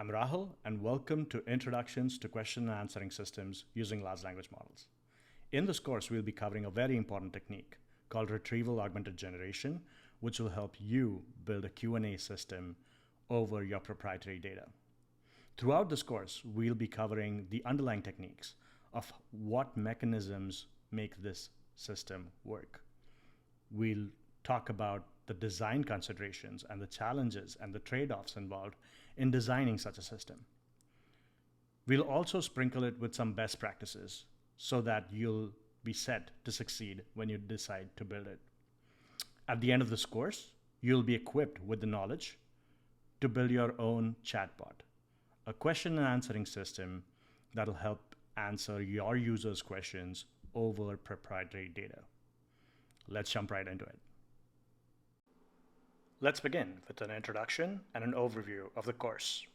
I'm Rahul, and welcome to Introductions to Question and Answering Systems using Large Language Models. In this course, we'll be covering a very important technique called Retrieval Augmented Generation, which will help you build a Q&A system over your proprietary data. Throughout this course, we'll be covering the underlying techniques of what mechanisms make this system work. We'll talk about the design considerations and the challenges and the trade-offs involved in designing such a system. We'll also sprinkle it with some best practices so that you'll be set to succeed when you decide to build it. At the end of this course, you'll be equipped with the knowledge to build your own chatbot, a question and answering system that'll help answer your users' questions over proprietary data. Let's jump right into it. Let's begin with an introduction and an overview of the course.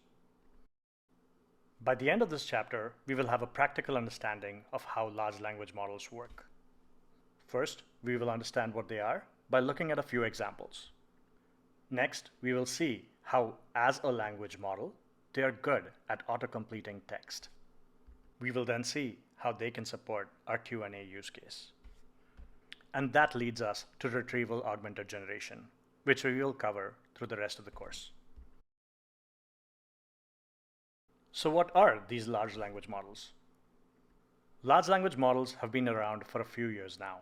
By the end of this chapter, we will have a practical understanding of how large language models work. First, we will understand what they are by looking at a few examples. Next, we will see how, as a language model, they are good at auto-completing text. We will then see how they can support our Q&A use case. And that leads us to Retrieval Augmented Generation, which we will cover through the rest of the course. So what are these large language models? Large language models have been around for a few years now,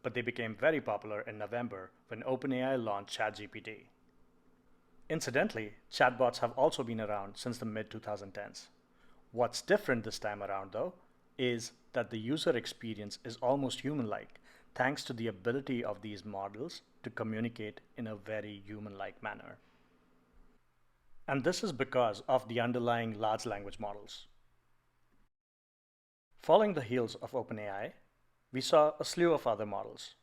but they became very popular in November when OpenAI launched ChatGPT. Incidentally, chatbots have also been around since the mid-2010s. What's different this time around, though, is that the user experience is almost human-like, thanks to the ability of these models to communicate in a very human-like manner. And this is because of the underlying large language models. Following the heels of OpenAI, we saw a slew of other models.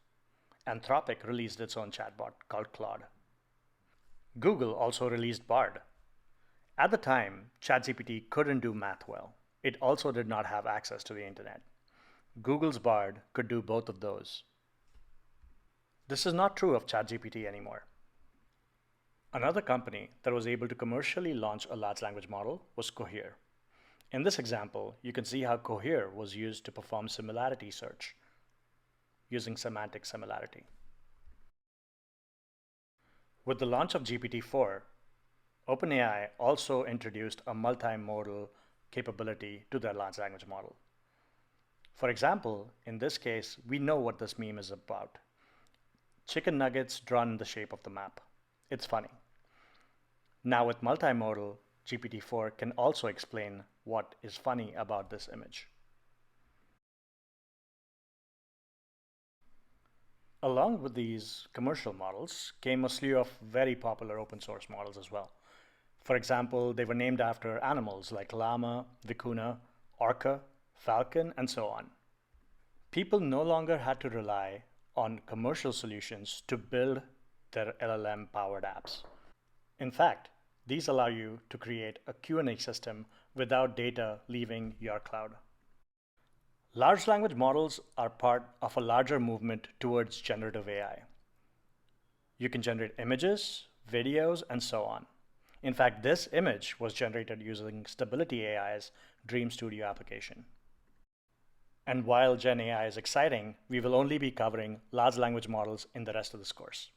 Anthropic released its own chatbot called Claude. Google also released Bard. At the time, ChatGPT couldn't do math well. It also did not have access to the internet. Google's Bard could do both of those. This is not true of ChatGPT anymore. Another company that was able to commercially launch a large language model was Cohere. In this example, you can see how Cohere was used to perform similarity search using semantic similarity. With the launch of GPT-4, OpenAI also introduced a multimodal capability to their large language model. For example, in this case, we know what this meme is about. Chicken nuggets drawn in the shape of the map. It's funny. Now with multimodal, GPT-4 can also explain what is funny about this image. Along with these commercial models came a slew of very popular open source models as well. For example, they were named after animals like llama, vicuna, orca, falcon, and so on. People no longer had to rely on commercial solutions to build their LLM-powered apps. In fact, these allow you to create a Q&A system without data leaving your cloud. Large language models are part of a larger movement towards generative AI. You can generate images, videos, and so on. In fact, this image was generated using Stability AI's Dream Studio application. And while Gen AI is exciting, we will only be covering large language models in the rest of this course.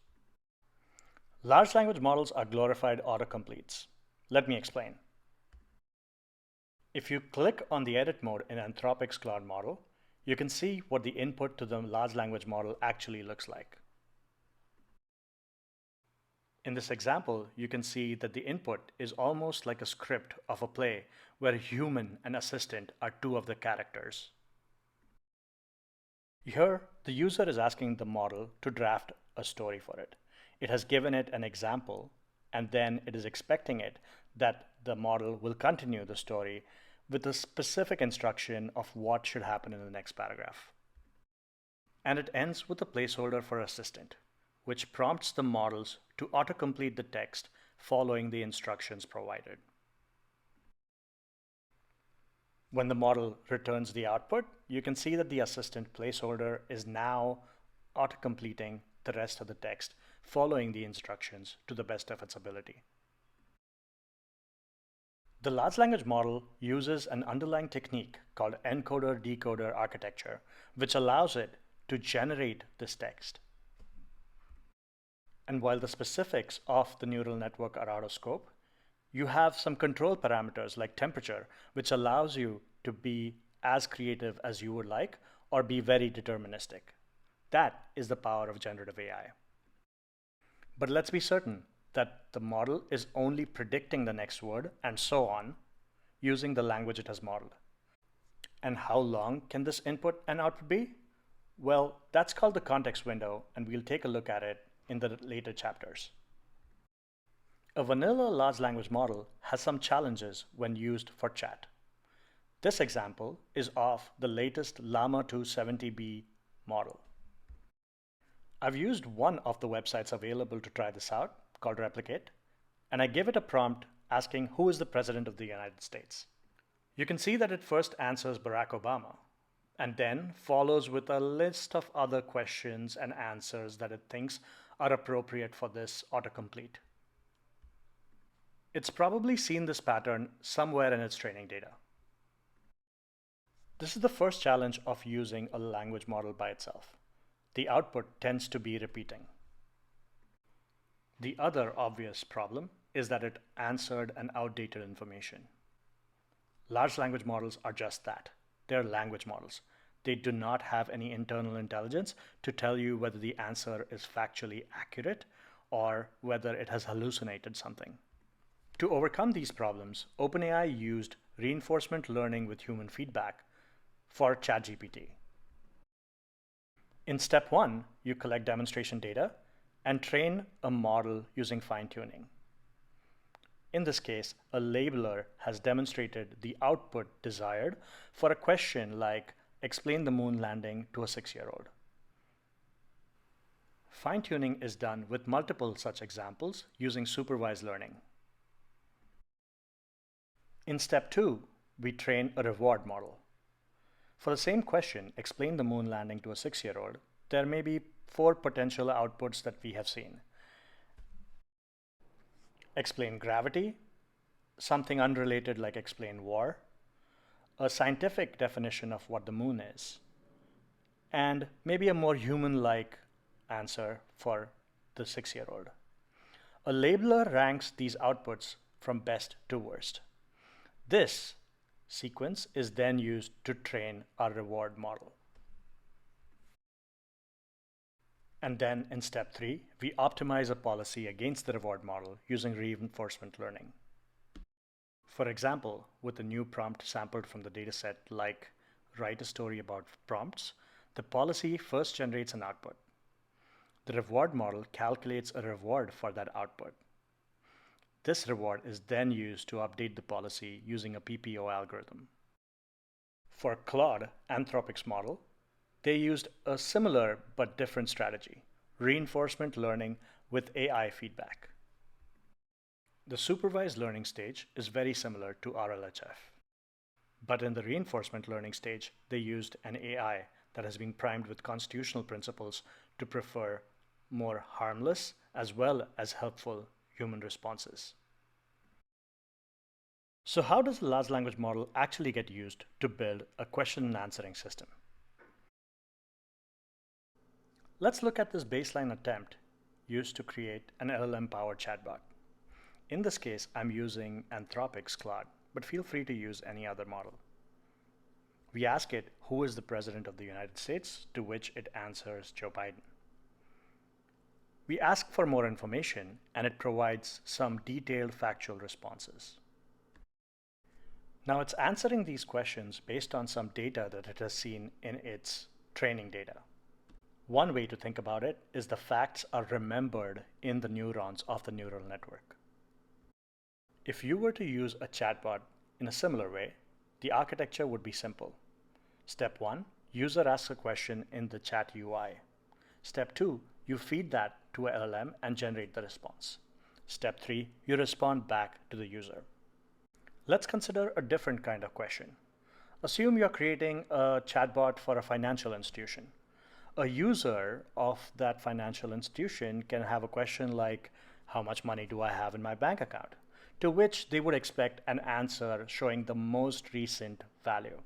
Large language models are glorified autocompletes. Let me explain. If you click on the edit mode in Anthropic's Claude model, you can see what the input to the large language model actually looks like. In this example, you can see that the input is almost like a script of a play where human and assistant are two of the characters. Here, the user is asking the model to draft a story for it. It has given it an example, and then it is expecting it that the model will continue the story with a specific instruction of what should happen in the next paragraph. And it ends with a placeholder for assistant, which prompts the models to autocomplete the text following the instructions provided. When the model returns the output, you can see that the assistant placeholder is now autocompleting the rest of the text following the instructions to the best of its ability. The large language model uses an underlying technique called encoder-decoder architecture, which allows it to generate this text. And while the specifics of the neural network are out of scope, you have some control parameters like temperature, which allows you to be as creative as you would like or be very deterministic. That is the power of generative AI. But let's be certain that the model is only predicting the next word and so on using the language it has modeled. And how long can this input and output be? Well, that's called the context window, and we'll take a look at it in the later chapters. A vanilla large language model has some challenges when used for chat. This example is of the latest Llama 2 70B model. I've used one of the websites available to try this out, called Replicate, and I give it a prompt asking who is the President of the United States. You can see that it first answers Barack Obama, and then follows with a list of other questions and answers that it thinks are appropriate for this autocomplete. It's probably seen this pattern somewhere in its training data. This is the first challenge of using a language model by itself. The output tends to be repeating. The other obvious problem is that it answered an outdated information. Large language models are just that. They're language models. They do not have any internal intelligence to tell you whether the answer is factually accurate or whether it has hallucinated something. To overcome these problems, OpenAI used reinforcement learning with human feedback for ChatGPT. In step 1, you collect demonstration data and train a model using fine-tuning. In this case, a labeler has demonstrated the output desired for a question like, explain the moon landing to a 6-year-old. Fine-tuning is done with multiple such examples using supervised learning. In step 2, we train a reward model. For the same question, explain the moon landing to a 6-year-old, there may be 4 potential outputs that we have seen. Explain gravity, something unrelated like explain war, a scientific definition of what the moon is, and maybe a more human-like answer for the 6-year-old. A labeler ranks these outputs from best to worst. This sequence is then used to train our reward model. And then in step 3, we optimize a policy against the reward model using reinforcement learning. For example, with a new prompt sampled from the dataset like write a story about prompts, the policy first generates an output. The reward model calculates a reward for that output. This reward is then used to update the policy using a PPO algorithm. For Claude, Anthropic's model, they used a similar but different strategy, reinforcement learning with AI feedback. The supervised learning stage is very similar to RLHF. But in the reinforcement learning stage, they used an AI that has been primed with constitutional principles to prefer more harmless as well as helpful human responses. So how does the large language model actually get used to build a question and answering system? Let's look at this baseline attempt used to create an LLM-powered chatbot. In this case, I'm using Anthropic's Claude, but feel free to use any other model. We ask it, who is the President of the United States, to which it answers Joe Biden. We ask for more information, and it provides some detailed factual responses. Now it's answering these questions based on some data that it has seen in its training data. One way to think about it is the facts are remembered in the neurons of the neural network. If you were to use a chatbot in a similar way, the architecture would be simple. Step 1, user asks a question in the chat UI. Step 2, you feed that to a LLM and generate the response. Step 3, you respond back to the user. Let's consider a different kind of question. Assume you're creating a chatbot for a financial institution. A user of that financial institution can have a question like, how much money do I have in my bank account? to which they would expect an answer showing the most recent value.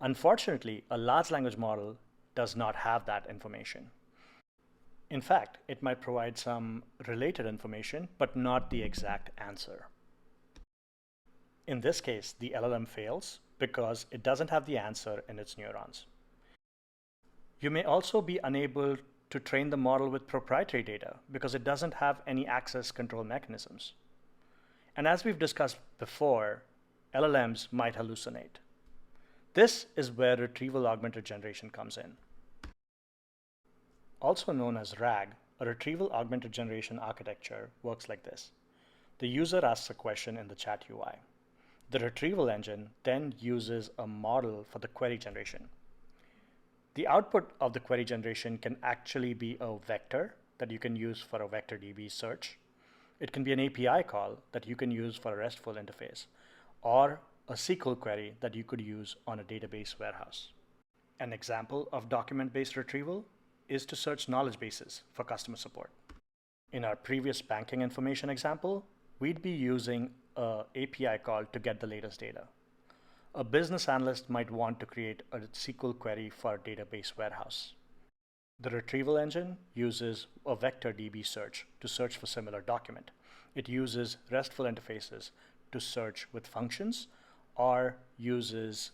Unfortunately, a large language model does not have that information. In fact, it might provide some related information, but not the exact answer. In this case, the LLM fails because it doesn't have the answer in its neurons. You may also be unable to train the model with proprietary data because it doesn't have any access control mechanisms. And as we've discussed before, LLMs might hallucinate. This is where retrieval augmented generation comes in. Also known as RAG, a retrieval augmented generation architecture works like this. The user asks a question in the chat UI. The retrieval engine then uses a model for the query generation. The output of the query generation can actually be a vector that you can use for a vector DB search. It can be an API call that you can use for a RESTful interface, or a SQL query that you could use on a database warehouse. An example of document-based retrieval is to search knowledge bases for customer support. In our previous banking information example, we'd be using an API call to get the latest data. A business analyst might want to create a SQL query for a database warehouse. The retrieval engine uses a vector DB search to search for similar document. It uses RESTful interfaces to search with functions, or uses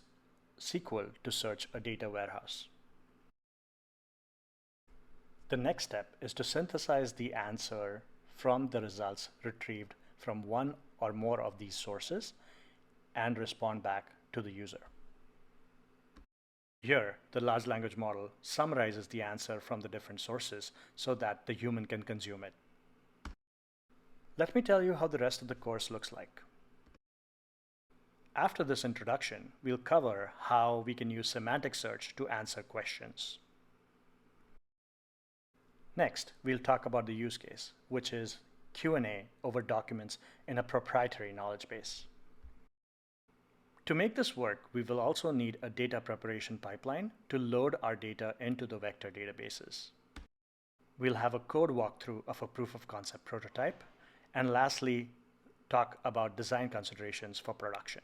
SQL to search a data warehouse. The next step is to synthesize the answer from the results retrieved from one or more of these sources and respond back to the user. Here, the large language model summarizes the answer from the different sources so that the human can consume it. Let me tell you how the rest of the course looks like. After this introduction, we'll cover how we can use semantic search to answer questions. Next, we'll talk about the use case, which is Q&A over documents in a proprietary knowledge base. To make this work, we will also need a data preparation pipeline to load our data into the vector databases. We'll have a code walkthrough of a proof of concept prototype, and lastly, talk about design considerations for production.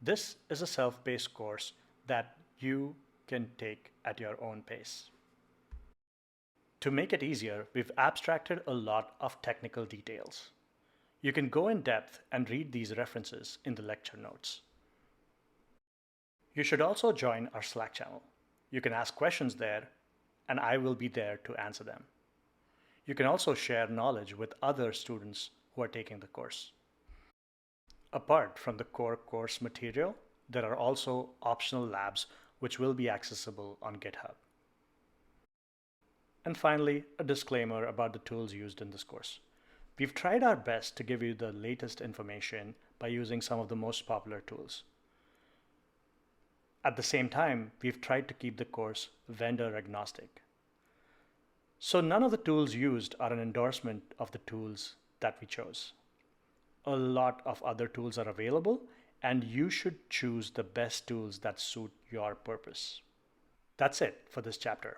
This is a self-paced course that you can take at your own pace. To make it easier, we've abstracted a lot of technical details. You can go in depth and read these references in the lecture notes. You should also join our Slack channel. You can ask questions there, and I will be there to answer them. You can also share knowledge with other students who are taking the course. Apart from the core course material, there are also optional labs which will be accessible on GitHub. And finally, a disclaimer about the tools used in this course. We've tried our best to give you the latest information by using some of the most popular tools. At the same time, we've tried to keep the course vendor agnostic. So none of the tools used are an endorsement of the tools that we chose. A lot of other tools are available, and you should choose the best tools that suit your purpose. That's it for this chapter.